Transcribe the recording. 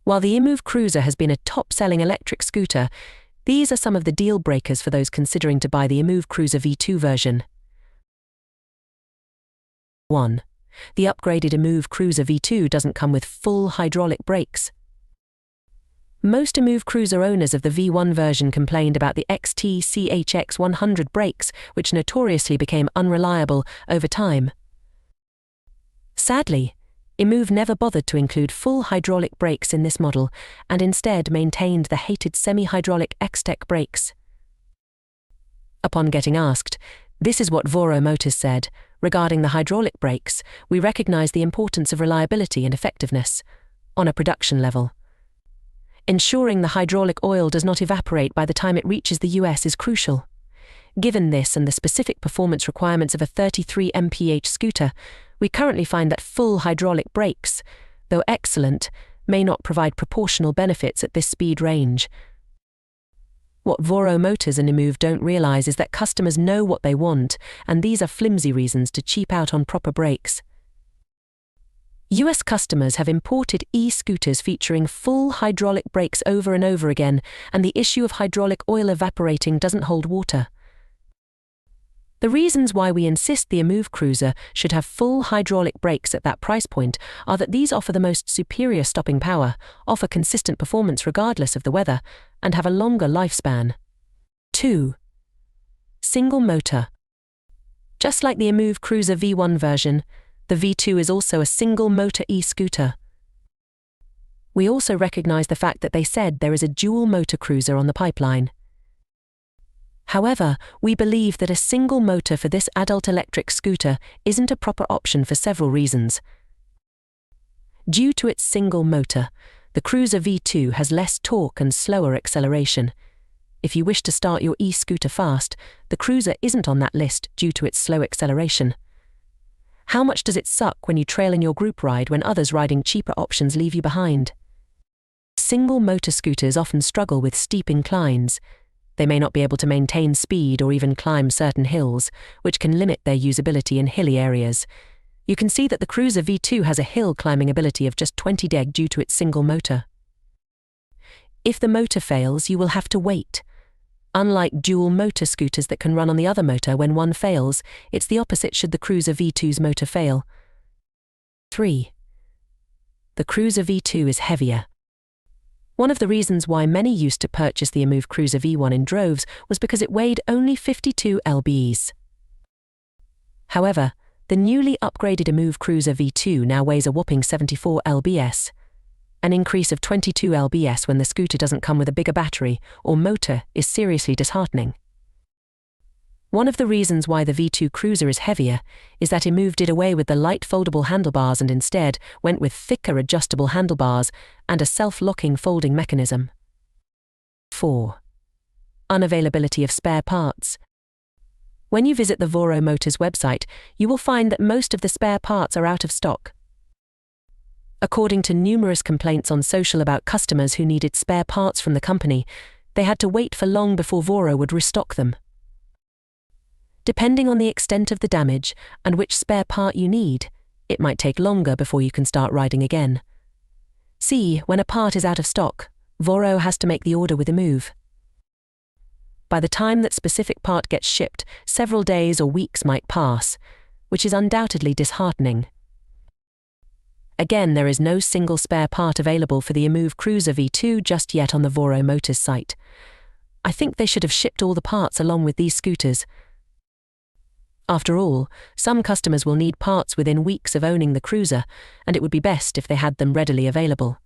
While the EMOVE Cruiser has been a top-selling electric scooter, these are some of the deal breakers for those considering to buy the EMOVE Cruiser V2 version. 1. The upgraded EMOVE Cruiser V2 doesn't come with full hydraulic brakes. Most EMOVE Cruiser owners of the V1 version complained about the XT-CHX 100 brakes, which notoriously became unreliable over time. Sadly, EMOVE never bothered to include full hydraulic brakes in this model, and instead maintained the hated semi-hydraulic X-Tech brakes. Upon getting asked, this is what Voro Motors said: regarding the hydraulic brakes, we recognize the importance of reliability and effectiveness on a production level. Ensuring the hydraulic oil does not evaporate by the time it reaches the US is crucial. Given this and the specific performance requirements of a 33 mph scooter, we currently find that full hydraulic brakes, though excellent, may not provide proportional benefits at this speed range. What Voro Motors and EMOVE don't realize is that customers know what they want, and these are flimsy reasons to cheap out on proper brakes. US customers have imported e-scooters featuring full hydraulic brakes over and over again, and the issue of hydraulic oil evaporating doesn't hold water. The reasons why we insist the EMOVE Cruiser should have full hydraulic brakes at that price point are that these offer the most superior stopping power, offer consistent performance regardless of the weather, and have a longer lifespan. 2. Single motor. Just like the EMOVE Cruiser V1 version, the V2 is also a single-motor e-scooter. We also recognize the fact that they said there is a dual-motor cruiser on the pipeline. However, we believe that a single motor for this adult electric scooter isn't a proper option for several reasons. Due to its single motor, the Cruiser V2 has less torque and slower acceleration. If you wish to start your e-scooter fast, the Cruiser isn't on that list due to its slow acceleration. How much does it suck when you trail in your group ride when others riding cheaper options leave you behind? Single-motor scooters often struggle with steep inclines. They may not be able to maintain speed or even climb certain hills, which can limit their usability in hilly areas. You can see that the Cruiser V2 has a hill climbing ability of just 20 deg due to its single motor. If the motor fails, you will have to wait. Unlike dual-motor scooters that can run on the other motor when one fails, it's the opposite should the Cruiser V2's motor fail. 3. The Cruiser V2 is heavier. One of the reasons why many used to purchase the EMOVE Cruiser V1 in droves was because it weighed only 52 lbs. However, the newly upgraded EMOVE Cruiser V2 now weighs a whopping 74 lbs. An increase of 22 lbs when the scooter doesn't come with a bigger battery or motor is seriously disheartening. One of the reasons why the V2 Cruiser is heavier is that EMOVE did away with the light foldable handlebars and instead went with thicker adjustable handlebars and a self-locking folding mechanism. 4. Unavailability of spare parts. When you visit the Voro Motors website, you will find that most of the spare parts are out of stock. According to numerous complaints on social about customers who needed spare parts from the company, they had to wait for long before Voro would restock them. Depending on the extent of the damage and which spare part you need, it might take longer before you can start riding again. See, when a part is out of stock, Voro has to make the order with EMOVE. By the time that specific part gets shipped, several days or weeks might pass, which is undoubtedly disheartening. Again, there is no single spare part available for the EMOVE Cruiser V2 just yet on the Voro Motors site. I think they should have shipped all the parts along with these scooters. After all, some customers will need parts within weeks of owning the Cruiser, and it would be best if they had them readily available.